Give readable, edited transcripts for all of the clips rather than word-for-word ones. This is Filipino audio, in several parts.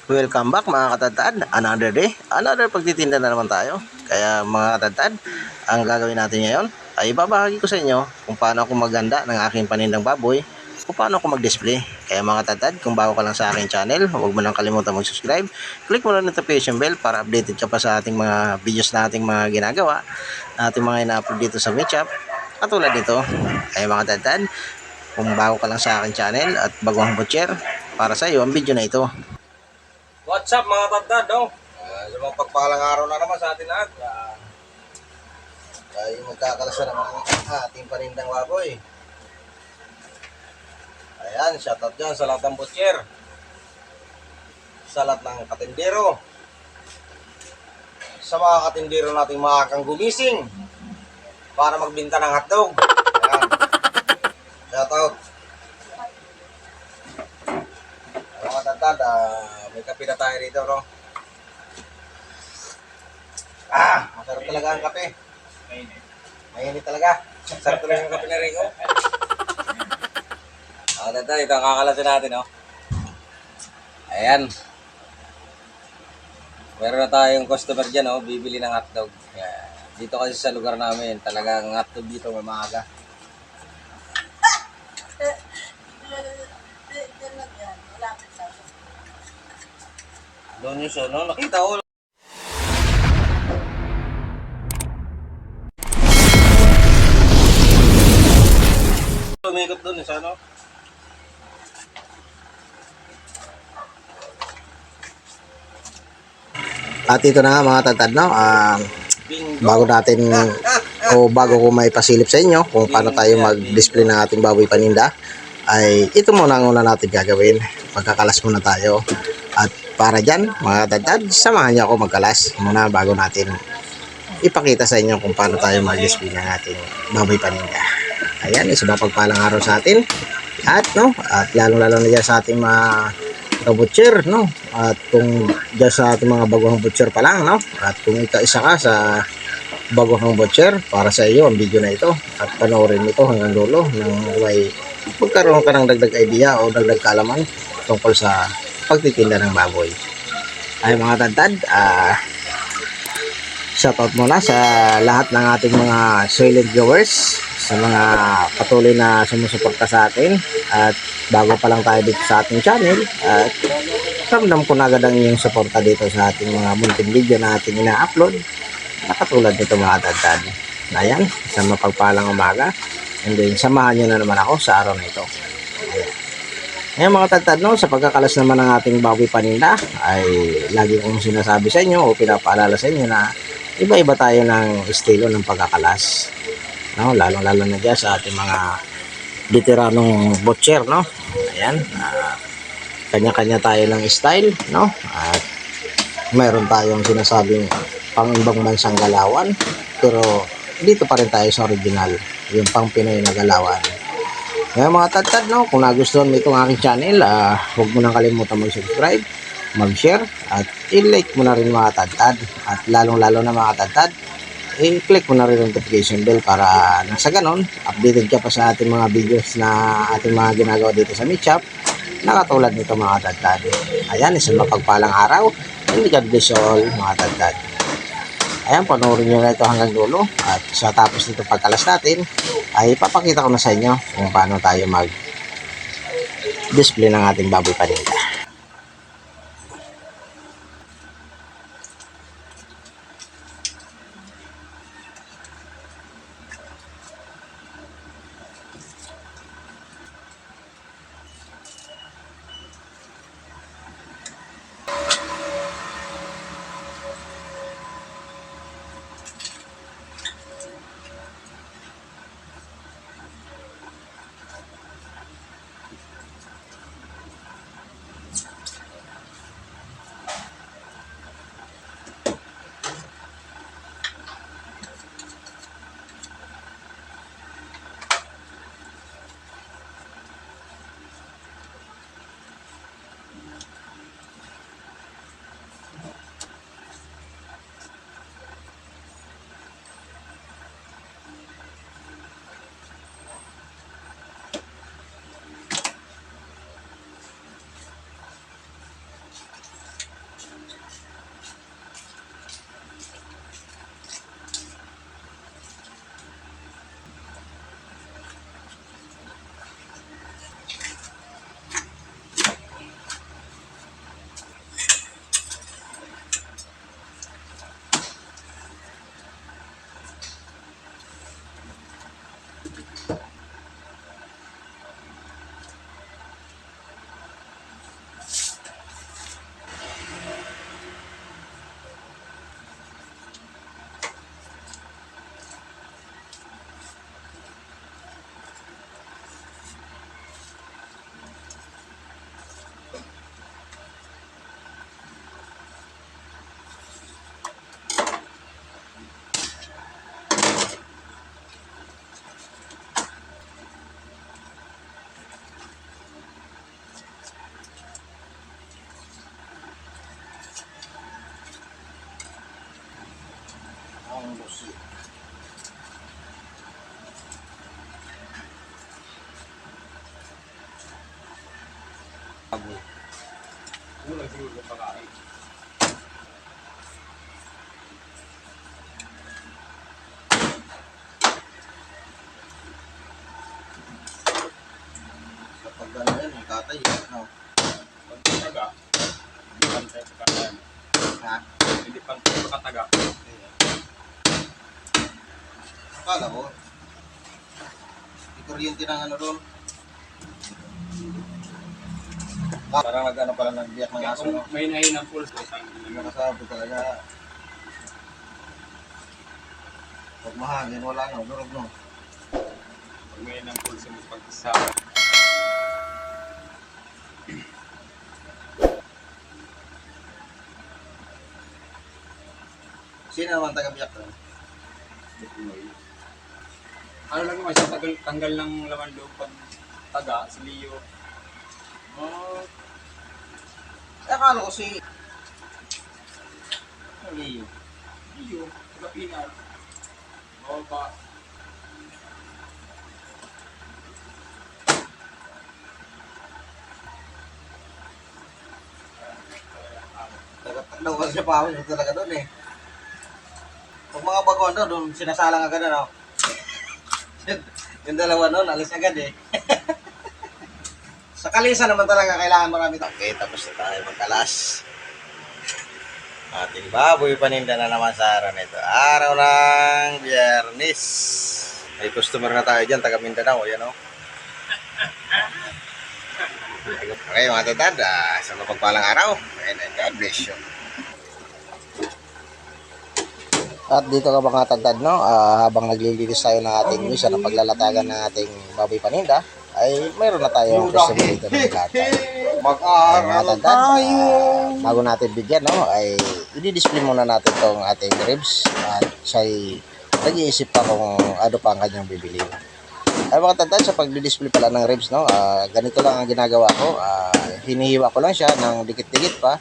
Welcome back mga katadtad. Another day, another pagtitinda na naman tayo. Kaya mga katadtad, ang gagawin natin ngayon ay babahagi ko sa inyo kung paano ako maganda ng aking panindang baboy, kung paano ako mag-display. Kaya mga katadtad, kung bago ka lang sa aking channel, huwag mo nang kalimutan mag-subscribe. Click mo na notification bell para updated ka pa sa ating mga videos na ating mga ginagawa, ating mga ina-upload dito sa Mitchup. Katulad nito, ay mga katadtad, kung bago ka lang sa aking channel at baguhang butcher, para sa iyo ang video na ito. What's up mga tandad, no? Sa mga pagpalang araw na naman sa atin lahat. Tayo magkakalasa naman ng ating panindang baboy. Ayan, shoutout dyan sa lahat ng butcher. Sa lahat ng katindero. Sa mga katindero nating makakang gumising para magbinta ng hotdog. Ayan. Shoutout. Mga tandad, may kape na tayo rito, no? Masarap talaga ang kape. Mainit talaga. Sarap talaga ang kape na Rico. Tandad, ito ang kakalasin natin, no? Ayan. Meron na tayong customer dyan, no? Bibili ng hotdog. Ayan. Dito kasi sa lugar namin, talagang hotdog dito may maaga. Doon yung show, no? Nakita ko. Umikot doon, isa, no? At ito na nga mga tantad, no? Bingo! Bago natin bago ko may pasilip sa inyo kung paano tayo mag-display ng ating baboy paninda, ay ito muna ang una natin gagawin. Magkakalas muna tayo. At para dyan mga tantad, samahan niyo ako magkalas muna bago natin ipakita sa inyo kung paano tayo mag-display ng ating baboy paninda. Ayan, isa ba pagpalang araw sa atin? At lalong-lalo na dyan sa ating mga butcher, no? At kung dyan sa ating mga baguhang butcher pa lang, no? At kung isa ka sa baguhang butcher, para sa iyo ang video na ito. At panoorin ito hanggang dulo nang may magkaroon ka ng dagdag idea o dagdag kaalaman tungkol sa pagtitinda ng baboy. Ay mga tantad, shoutout muna sa lahat ng ating mga silent viewers, sa mga patuloy na sumusuporta sa atin. At bago pa lang tayo dito sa ating channel, at ramdam ko na agad ang inyong suporta dito sa ating mga munting video na ating ina-upload na katulad nito mga tantad. Ayan, sa mapagpalang umaga, and then samahan nyo na naman ako sa araw na ito. Ayan mga tantad, no, sa pagkakalas naman ng ating baboy paninda, ay lagi kong sinasabi sa inyo o pinapaalala sa inyo na iba-iba tayo ng estilo ng pagkakalas, no? Lalong-lalo na dyan sa ating mga veteranong butcher, no? Ayan, kanya-kanya tayo ng style, no? At mayroon tayong sinasabing pang ibang bansang galawan, pero dito pa rin tayo sa original, yung pang Pinoy na galawan. Ngayon mga tantad, no, kung nagustuhan mo itong aking channel, huwag mo nang kalimutan mag-subscribe, mag-share, at i-like mo na rin mga tantad. At lalong-lalo na mga tantad, i-click mo na rin ang notification bell para nang sa ganon, updated ka pa sa ating mga videos na ating mga ginagawa dito sa Mitchup, na katulad nito mga tantad. Ayan, isang mapagpalang araw, and God bless you all mga tantad. Ayan, panoorin nyo na ito hanggang dulo. At sa tapos nito pagkalas natin, ay ipapakita ko na sa inyo kung paano tayo mag-display ng ating baboy paninda. Kulang siguro yung pagkain. Kapag gano'n yan, may katay. Ano? Pag taga, hindi pantay pagkain. Ha? Hindi pantay pagkataga. Akala ko. May kuryente ng ano doon. Parang nag-ano pala nagbiyak ng aso, no? May nahin ng pulse. Nakasabi talaga. Pag mahangin, wala no, durog no. Pag may ng pulse mo pag-isa. Sino naman taga-biyak doon? Ano lang naman siya, tanggal ng laman loob pag taga, si Leo. Akala ko si... Ano Leo? Leo, taga Pinar. Oo ba? Taga-takdaw kasi pa ako talaga doon eh. Pag mga baguan doon, sinasalang agad ano. Yung dalawa noon, alis agad eh. Sa kalisa naman talaga kailangan marami ito. Okay, tapos na tayo magkalas. Ating baboy paninda na naman sa araw nito. Araw ng Biyernes. May customer na tayo dyan, taga Mindanao. Yan o. Okay mga tatad, sa mapagpalang araw. And God bless you. At dito ka mga tatad, no? Habang naglilinis tayo ng ating misa na paglalatagan ng ating baboy paninda, ay mayroon na tayong customer dito ng lata. Mag-aaral tayo! Bago natin bigyan, no? Ay i-display muna natin tong ating ribs at siya'y nag-iisip pa kung ano pa ang kanyang bibiliin. Ay mga tatad, sa pag-display pala ng ribs, no? Ganito lang ang ginagawa ko. Hinihiwa ko lang siya ng dikit-dikit pa.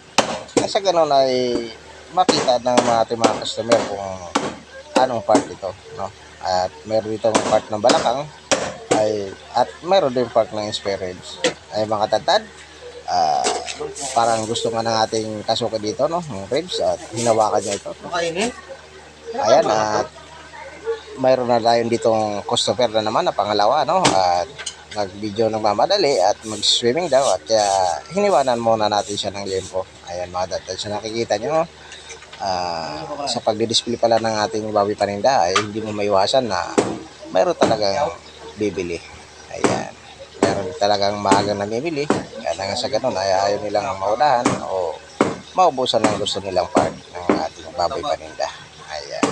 Sa ganun ay makita ng ating mga customer kung anong part ito, no? At meron dito part ng balakang at meron din part ng spare ribs. Ay mga tatad, parang gusto nga ng ating kasuka dito, no? Ng ribs at hinawakan niya ito. Ayan, at mayroon na tayo ditong customer na naman na pangalawa, no? At nag-video ng mamadali at mag-swimming daw at kaya hiniwanan muna natin siya ng limpo. Ayan mga tatad, so nakikita nyo, sa pagdi-display pala ng ating baboy paninda ay hindi mo maiwasan na mayroon talagang bibili. Ayan, mayroon talagang maagang namimili. Kaya nga sa ganun ay ayaw nilang maunahan o maubusan ng gusto nilang part ng ating baboy paninda. Ayan.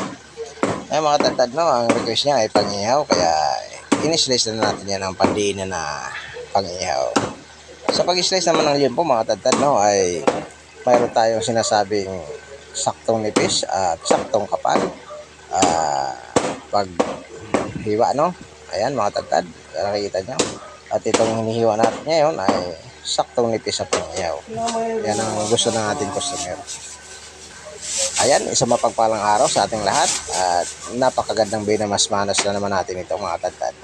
Ayan mga tatad, no, ang request niya ay pang-ihaw kaya in-slice na natin yan ng pandiin na pang-ihaw. Sa pag-slice naman ng limpo mga tatad, no, ay mayroon tayong sinasabing saktong nipis at saktong kapal pag hiwa, no. Ayan mga tatad, nakikita nyo. At itong hinihiwa natin ngayon ay saktong nipis sa pang-ihaw. Yan ang gusto ng ating customer. Ayan, isang mapagpalang araw sa ating lahat at napakagandang binamasmanas na naman natin ito mga tatad.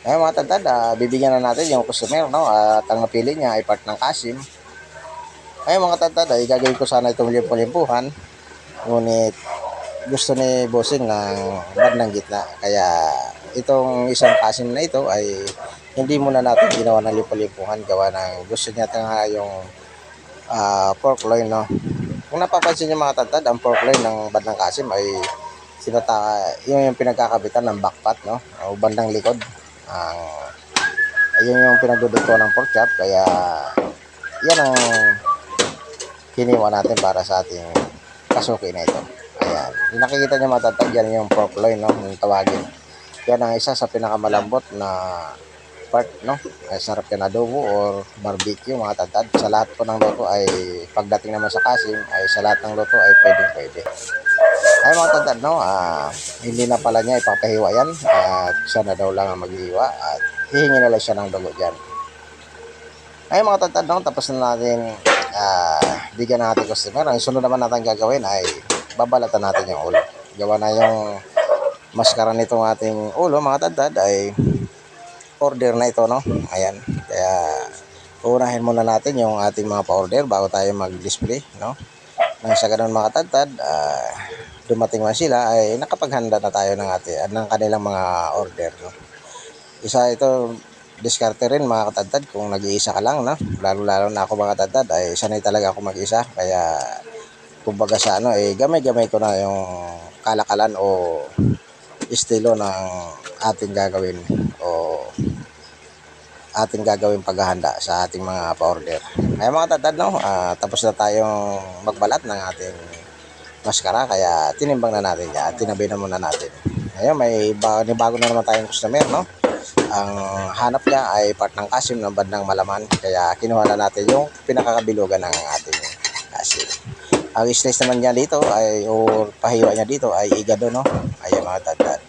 Ayan mga tatad, bibigyan na natin yung customer, no, at ang napili niya ay part ng kasim. Ayan mga tatad, ay gagawin ko sana itong limpo-limpuhan, ngunit gusto ni bossing ng bandang gitna, kaya itong isang kasim na ito ay hindi muna natin ginawa ng limpo-limpuhan, gawa ng gusto niya nga yung pork loin, no. Kung napapansin niyo mga tatad, ang pork loin ng bandang kasim ay yung pinagkakabitan ng backpot, no, o bandang likod. Ayun yung pinagduduto ng pork chop, kaya yan ang hiniwa natin para sa ating kasuki na ito. Ayan, yung nakikita niyo mga tatad, yan yung pork loin, no, yung tawagin. Yan ang isa sa pinakamalambot na part, no. Ay sarap yan adobo or barbecue mga tatad. Sa lahat po ng luto ay pagdating naman sa kasim ay sa lahat ng luto ay pwede. Ay mga tatad, no, hindi na pala niya ipapahiwa yan at siya na daw lang ang maghihiwa at hihingi na lang siya ng dugo dyan. Ay mga tatad, no, tapos na natin bigyan ng ating customer. Ang sunod naman natin gagawin ay babalatan natin yung ulo. gawa na yung maskara nitong ating ulo mga tadtad ay order na ito, no? Ayan, kaya unahin muna natin yung ating mga pa-order bago tayo mag-display, no? Nang sa ganun mga tadtad, dumating man sila ay nakapaghanda na tayo ng kanilang mga order, no? Isa ito, diskarte rin mga katadtad kung nag-iisa ka lang, no? Lalo na ako mga katadtad ay sanay talaga ako mag-isa, kaya kumbaga sa ano gamay-gamay ko na yung kalakalan o estilo ng ating gagawin o ating gagawin paghahanda sa ating mga pa-order. Ay mga katadtad, no? Tapos na tayong magbalat ng ating maskara, kaya tinimbang na natin yan at tinabi na muna natin. Ngayon may bago na naman tayong customer, no? Ang hanap niya ay part ng kasim ng bandang Malaman, kaya kinuha na natin yung pinakakabilugan ng ating kasim. Ang slice naman niya dito ay o pahiwa niya dito ay igado, no? Ayan mga tadtad.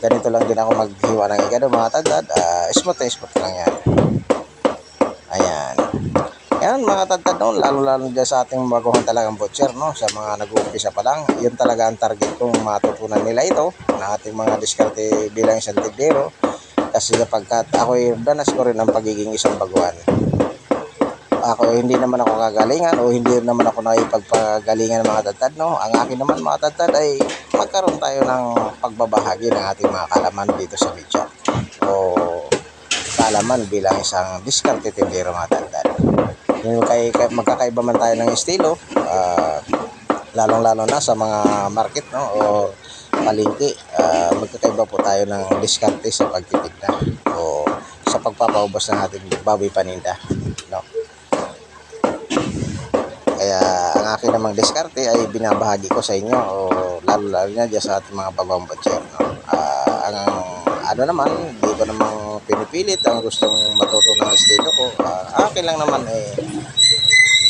Ganito lang din ako maghiwa ng igado mga tadtad. Smooth lang yan. Ayan. Ayan mga tadtad, no? Lalo dyan sa ating baguhan talagang butcher, no? Sa mga nag-uumpisa pa lang, yun talaga ang target kung matutunan nila ito na ating mga diskarte bilang isang tindero. Kasi kapagkat ako'y danas ko rin ang pagiging isang baguhan. Ako hindi naman ako kagalingan o hindi naman ako naipagpagalingan ng mga tadtad, no? Ang akin naman mga tadtad ay magkaroon tayo ng pagbabahagi ng ating mga kaalaman dito sa video o kaalaman bilang isang diskarte tindero mga tadtad. Yung magkakaiba man tayo ng estilo, lalong-lalo na sa mga market, no, o palengke, magkakaiba po tayo ng diskarte sa pagtitinda o sa pagpapaubos ng ating baboy paninda, no. Kaya ang akin namang diskarte ay binabahagi ko sa inyo o lalo na dyan sa ating mga bagong butcher, no. Ang ano naman, hindi ko namang pinipilit ang gustong matuto ng estilo ko. Akin lang naman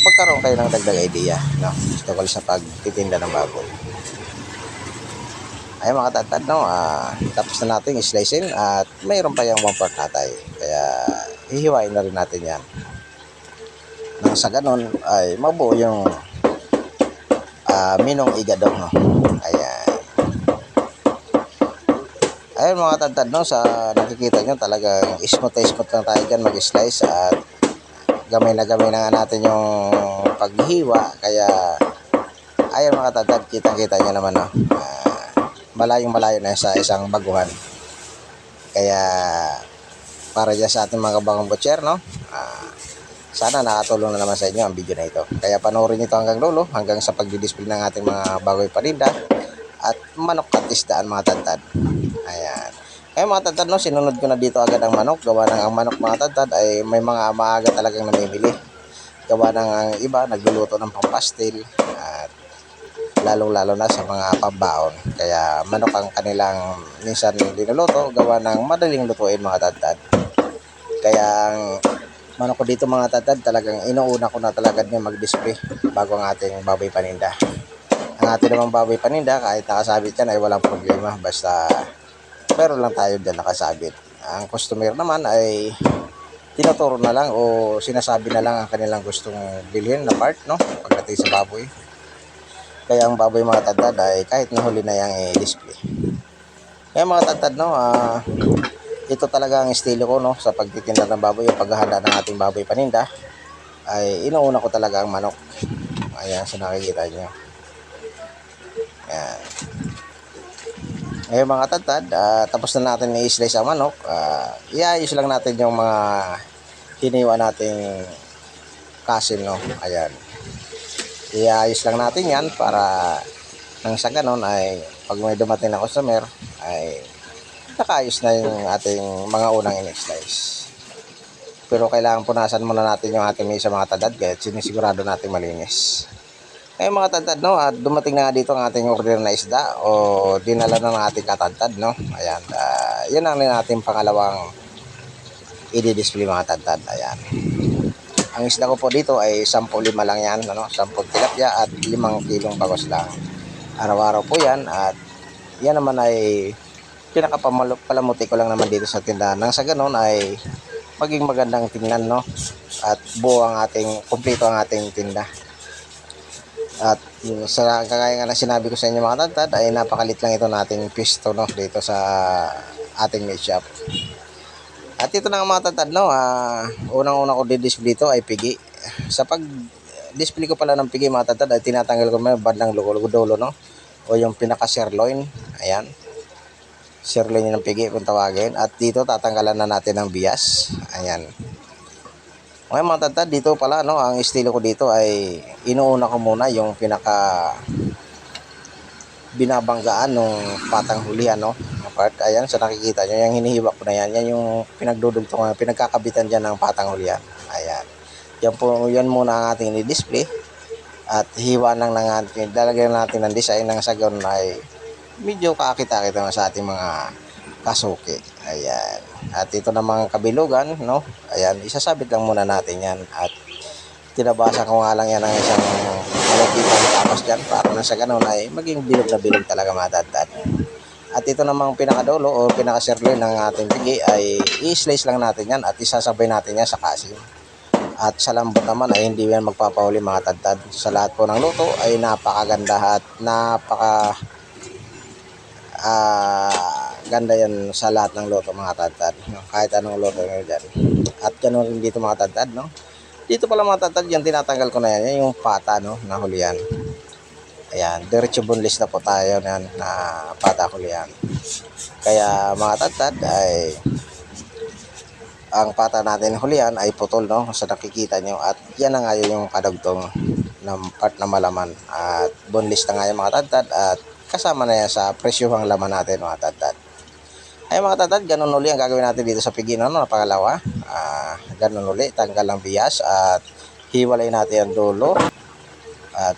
magkaroon kayo ng dagdag idea, no, tungkol sa pagtitinda ng baboy. Ay mga tadtad, no, tapos na natin i-slicein at mayroon pa yung 1/4 natay, kaya hihiwain na rin natin yan nang sa ganon ay mabuo yung minong igado, no. Ayan mga tadtad, no, sa nakikita nyo talagang smooth lang tayo dyan mag-slice at gamay na nga natin yung paghiwa, kaya ayan mga tadtad, kitang-kita nyo naman, no, malayo na sa isang baguhan. Kaya para dyan sa ating mga bagong butcher, no, sana nakatulong na naman sa inyo ang video na ito. Kaya panoorin nyo ito hanggang dulo, hanggang sa pagdi-display ng ating mga bagoy paninda at manok at isdaan mga tadtad. Ayan. Kaya mga tadtad, no, sinunod ko na dito agad ang manok. Gawa ng ang manok mga tadtad ay may mga maaga talagang namimili. Gawa ng ang iba nagluluto ng pampastil at lalong-lalo na sa mga pambaon. Kaya manok ang kanilang minsan linuluto, gawa ng madaling lutuin mga tadtad. Kaya ang manok ko dito mga tadtad, talagang inuuna ko na talaga niya mag-display bago ang ating baboy paninda. Ang ating namang baboy paninda, kahit nakasabit yan ay walang problema, basta meron lang tayo dyan nakasabit. Ang customer naman ay tinuturo na lang o sinasabi na lang ang kanilang gustong bilhin na part, no, pagdating sa baboy. Kaya ang baboy mga tadtad ay kahit nahuli na yung i-display. Kaya mga tadtad, no, ito talaga ang estilo ko, no, sa pagtitinda ng baboy, yung paghahanda ng ating baboy paninda ay inuuna ko talaga ang manok. Ayan, sa nakikita nyo. Ayan. Ngayon mga tadtad, tapos na natin i-slice ang manok. Iayos lang natin yung mga hiniwa nating kasim, no. Ayan. Iayos lang natin yan para nang sa ganon ay pag may dumating na customer ay nakaayos na yung ating mga unang in-slice. Pero kailangan punasan muna natin yung ating isa mga tadtad, kaya sinisigurado natin malinis. Ngayon mga tadtad, no, at dumating na nga dito ang ating order na isda o dinala na ng ating katadtad, no. Ayan, yun ang ating pangalawang i-display mga tadtad. Ayan. Ang isda ko po dito ay 10.5 lang yan, ano, 10 tilapia at 5 kilong bagos lang. Araw-araw po yan at yan naman ay pinakapalamuti ko lang naman dito sa tindahan. Nang sa ganun ay maging magandang tingnan, no, at buo ang ating, kumpleto ang ating tinda. At sa kagaya nga na sinabi ko sa inyo mga tadtad ay napakalit lang ito nating pisto no dito sa ating meat shop. At ito na nga mga tadtad no, unang-una ko di-display ito ay pigi. Sa pag-display ko pala ng pigi mga tadtad ay tinatanggal ko may bandang dulo no o yung pinaka sirloin. Ayan. Sirloin ng pigi kung tawagin. At dito tatanggalan na natin ng bias. Ayan. Okay mga tadtad, dito pala no, ang estilo ko dito ay inuuna ko muna yung pinaka binabanggaan ng patang hulihan no. Part, ayan, so nakikita nyo, yung hinihiwa ko na yan, yan yung pinagdudugtungan, pinagkakabitan dyan ng patang hulihan. Ayan. Yan po, yan muna ang ating i-display. At hiwa lang ng ating, lalagyan natin ng design ng sagon ay medyo kakita-kita sa ating mga kasuki. Ayan. At ito namang kabilugan, no? Ayan, isasabit lang muna natin yan. At tinabasa ko nga lang yan ng isang malagitang tapos dyan para na sa ganun ay maging bilog na bilog talaga mga tadtad. At ito namang pinakadulo o pinaka-sirloin ng ating pigi ay i-slice lang natin yan at isasabay natin yan sa kasim. At sa lambot naman ay hindi yan magpapahuli mga tadtad. Sa lahat po ng luto ay napakaganda at ganda yan sa lahat ng luto mga tadtad. Kahit anong luto nyo dyan. At ganoon rin dito mga tadtad. No? Dito pala mga tadtad yan tinatanggal ko na yan. Yan yung pata no, na hulihan. Ayan, diretso boneless na po tayo na pata hulihan. Kaya mga tadtad ay ang pata natin hulihan ay putol no sa nakikita nyo at yan na nga yung kadugtong ng part na malaman at boneless na nga yung mga tadtad at kasama na yan sa presyuhang laman natin mga tadtad. Ay mga tadtad, ganun uli ang gagawin natin dito sa pigino no, na pangalawa. Ganun uli, tanggal ang bias at hiwalay natin ang dulo at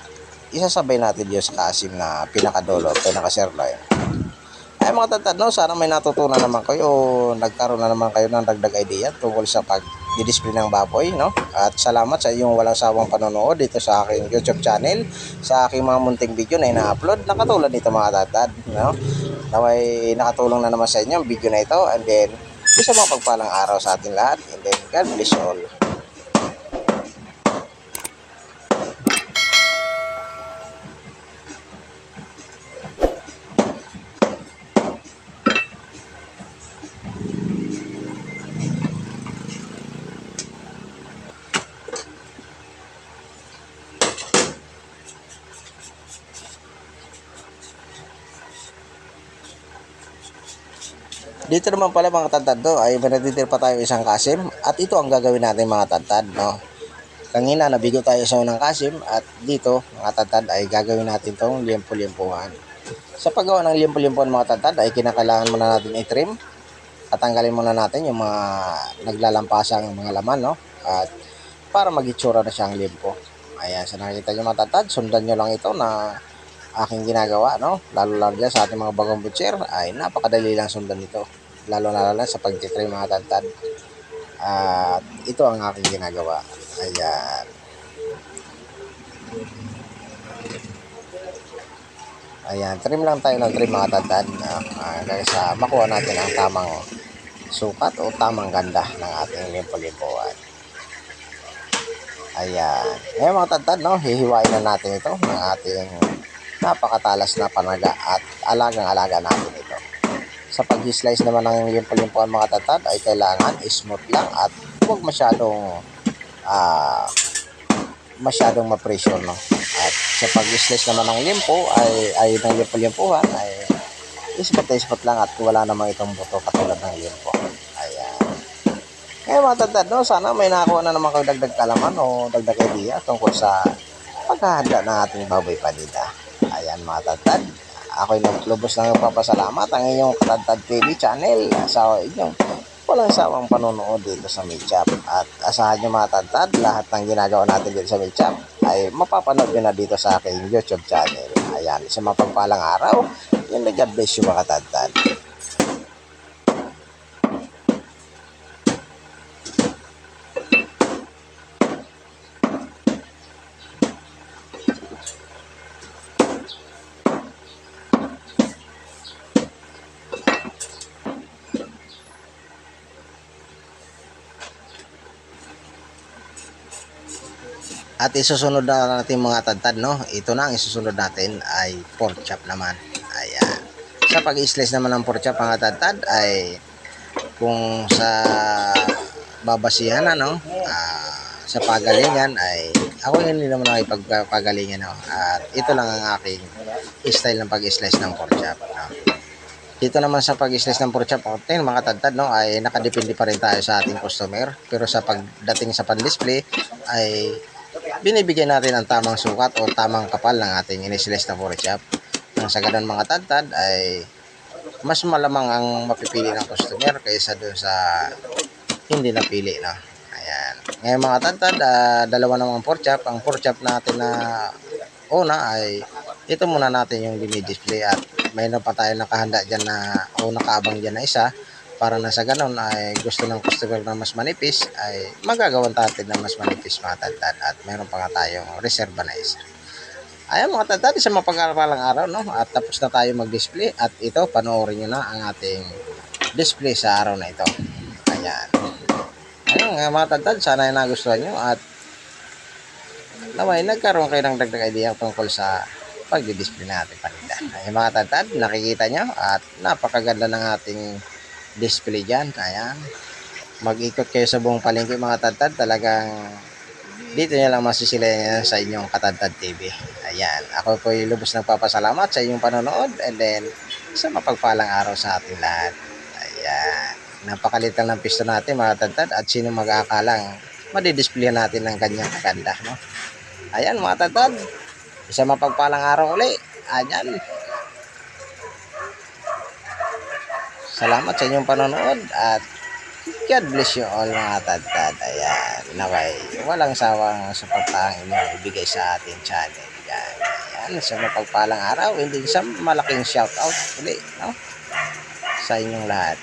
isasabay natin yun sa kasim na pinakadulo, pinaka-sirloin. Ay mga tadtad, no, sana may natutunan naman kayo o nagkaroon na naman kayo ng dagdag idea tungkol sa pag-display ng baboy. No? At salamat sa inyong walang sawang panonood dito sa aking YouTube channel, sa aking mga munting video na ina-upload na katulad nito mga tadtad. No? Naway nakatulong na naman sa inyo ang video na ito and then isa mga pagpalang araw sa ating lahat and then God bless you all. Dito naman pala mga tadtad do, ay manatitir pa tayo isang kasim at ito ang gagawin natin mga tadtad. No? Kanina nabigo tayo sa unang kasim at dito mga tadtad ay gagawin natin itong liempo-liempuhan. Sa paggawa ng liempo-liempuhan mga tadtad ay kinakailangan muna natin i-trim at tanggalin muna natin yung mga naglalampasang mga laman no? At para mag-itsura na siyang liempo. Ayan, sa nakikita nyo mga tadtad, sundan nyo lang ito na aking ginagawa, no? Lalo dyan sa ating mga bagong butcher ay napakadali lang sundan ito. Lalo sa pagtitrim mga tadtad. At ito ang aking ginagawa. Ayan. Ayan, trim lang tayo ng trim mga tadtad. Sa makuha natin ang tamang sukat o tamang ganda ng ating limpo-limpuan. Ayan. Ngayon mga tadtad, no? Hihiwain na natin ito ng ating napakatalas na panaga at alagang-alaga natin ito. Sa pag-slice naman ng limpo-limpuan mga tadtad ay kailangan smooth lang at huwag masyadong ma-pressure no. At sa pag-slice naman ng limpo ay ng limpo-limpuhan ay ispat lang at wala namang itong buto katulad ng limpo. Ayan. Kaya mga tadtad, no, sana may nakakuha na naman kayo dagdag kalaman o dagdag idea tungkol sa paghahanda ng ating baboy panida. Ayan mga tadtad, ako'y naglubos ng papasalamat ang inyong Katadtad TV channel sa inyong walang sawang panonood dito sa Meat Shop. At asahan nyo mga tadtad, lahat ng ginagawa natin dito sa Meat Shop ay mapapanood nyo na dito sa aking YouTube channel. Ayan, sa mapagpalang araw, yun na God bless you mga tadtad. At isusunod na natin mga tadtad, no? Ito na ang isusunod natin ay pork chop naman. Ayan. Sa pag-slice naman ng pork chop mga tadtad ay kung sa babasihan ano, sa pagalingan ay ako hindi naman ako ipagpagalingan no? At ito lang ang aking style ng pag-slice ng pork chop, no? Dito naman sa pag-slice ng pork chop mga tadtad, no, ay nakadepende pa rin tayo sa ating customer, pero sa pagdating sa pan-display ay binibigyan natin ang tamang sukat o tamang kapal ng ating in-slice na pork chop. Nang sa ganun mga tadtad ay mas malamang ang mapipili ng customer kaysa doon sa hindi napili, no. Ayan. Ngayon mga tadtad, dalawa namang pork chop. Ang pork chop natin na una ay ito muna natin yung dinidisplay at mayroon pa tayo nakahanda dyan na o nakaabang dyan na isa para na sa ganun ay gusto ng customer na mas manipis ay magagawan natin na mas manipis mga tadtad at mayroon pa nga tayong reserva na isa. Ayan mga tadtad, sa mapagpalang araw, no? At tapos na tayo mag-display at ito, panoorin nyo na ang ating display sa araw na ito. Ayan. Ayan mga tadtad, sana ay nagustuhan nyo at naway nagkaroon kayo ng dagdag idea tungkol sa pag-display natin paninda. Ayan mga tadtad, nakikita nyo at napakaganda ng ating display dyan. Ayan. Mag-ikot kayo sa buong palengke mga tadtad, talagang dito nyo lang masisilayan sa inyong Katadtad TV. Ayan, ako po ay lubos nagpapasalamat sa inyong panonood and then sa mapagpalang araw sa ating lahat. Ayan, napakalit lang ng pisto natin mga tadtad at sino mag-aakalang madidisplay natin ng kanyang kaganda, no? Ayan mga tadtad, isang mapagpalang araw uli. Ayan, salamat sa inyong panonood at God bless you all mga tadtad. Ayan, naway walang sawang suportahang inyong ibigay sa ating channel. Ayan, ayan, sa mapagpalang araw, hindi sa malaking shout out uli, no? Sa inyong lahat.